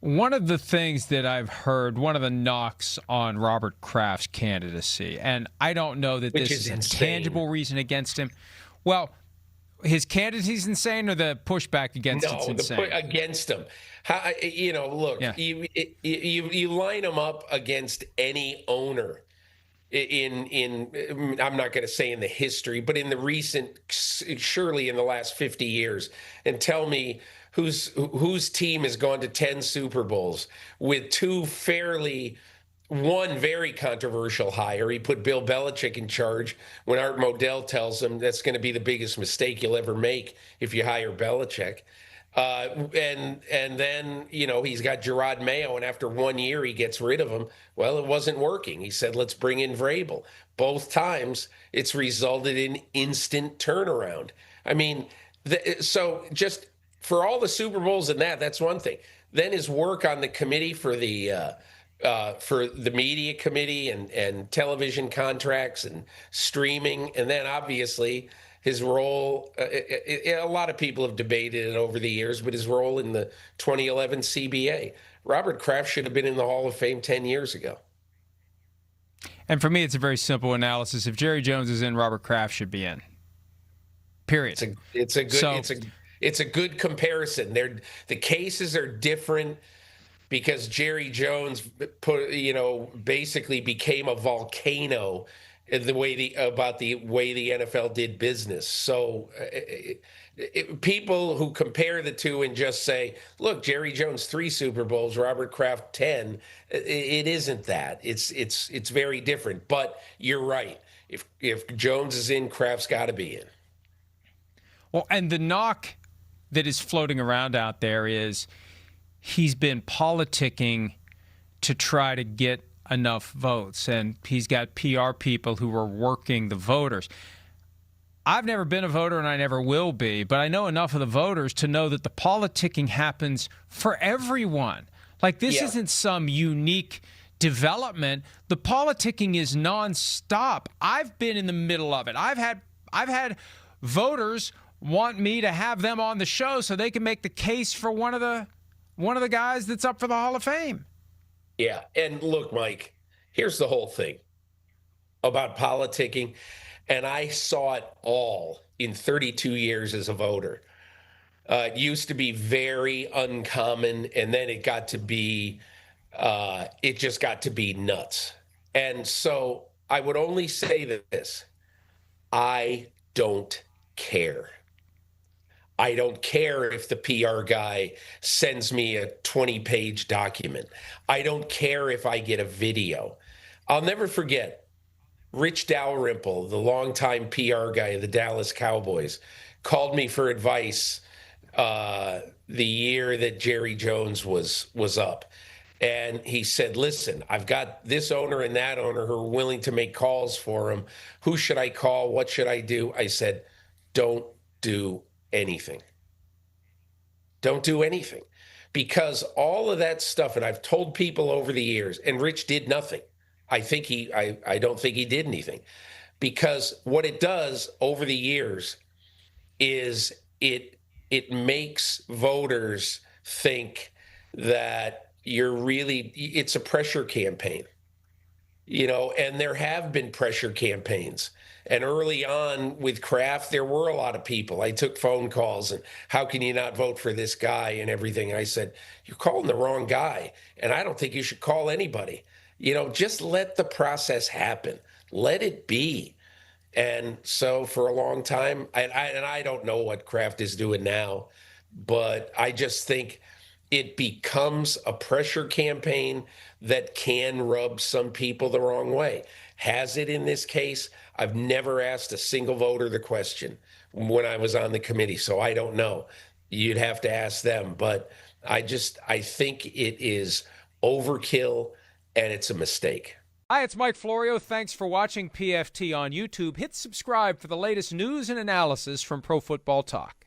One of the things that I've heard, one of the knocks on Robert Kraft's candidacy, and I don't know that Which this is a insane. tangible reason against him. Well, his candidacy's insane, or the pushback against it's No, insane? against him. How, look, Yeah. you line him up against any owner in I'm not going to say in the history, but in the recent, surely in the last 50 years, and tell me whose team has gone to 10 Super Bowls with one very controversial hire. He put Bill Belichick in charge when Art Modell tells him that's going to be the biggest mistake you'll ever make if you hire Belichick. And then, he's got Gerard Mayo, and after 1 year, he gets rid of him. Well, it wasn't working. He said, let's bring in Vrabel. Both times, it's resulted in instant turnaround. I mean, so just for all the Super Bowls and that's one thing. Then his work on the committee for the media committee and television contracts and streaming, and then obviously his role, a lot of people have debated it over the years, but his role in the 2011 CBA. Robert Kraft should have been in the Hall of Fame 10 years ago. And for me, it's a very simple analysis. If Jerry Jones is in, Robert Kraft should be in. Period. It's a good comparison. The cases are different because Jerry Jones basically became a volcano about the way the NFL did business. So people who compare the two and just say, look, Jerry Jones 3 Super Bowls, Robert Kraft 10, it isn't that. It's very different. But you're right. If Jones is in, Kraft's got to be in. Well, and the knock that is floating around out there is he's been politicking to try to get enough votes, and he's got PR people who are working the voters. I've never been a voter, and I never will be, but I know enough of the voters to know that the politicking happens for everyone. Like, this isn't some unique development. The politicking is nonstop. I've been in the middle of it. I've had voters want me to have them on the show so they can make the case for one of the guys that's up for the Hall of Fame. Yeah, and look, Mike, here's the whole thing about politicking, and I saw it all in 32 years as a voter. It used to be very uncommon, and then it just got to be nuts. And so I would only say this: I don't care. I don't care if the PR guy sends me a 20-page document. I don't care if I get a video. I'll never forget Rich Dalrymple, the longtime PR guy of the Dallas Cowboys, called me for advice the year that Jerry Jones was up. And he said, listen, I've got this owner and that owner who are willing to make calls for him. Who should I call? What should I do? I said, don't do anything. Don't do anything. Because all of that stuff, and I've told people over the years, and Rich did nothing. I don't think he did anything. Because what it does over the years is it makes voters think that it's a pressure campaign. And there have been pressure campaigns. And early on with Kraft, there were a lot of people. I took phone calls and how can you not vote for this guy and everything. I said, you're calling the wrong guy. And I don't think you should call anybody. Just let the process happen. Let it be. And so for a long time, and I don't know what Kraft is doing now, but I just think it becomes a pressure campaign that can rub some people the wrong way. Has it in this case? I've never asked a single voter the question when I was on the committee, so I don't know. You'd have to ask them. But I think it is overkill, and it's a mistake. Hi, it's Mike Florio. Thanks for watching PFT on YouTube. Hit subscribe for the latest news and analysis from Pro Football Talk.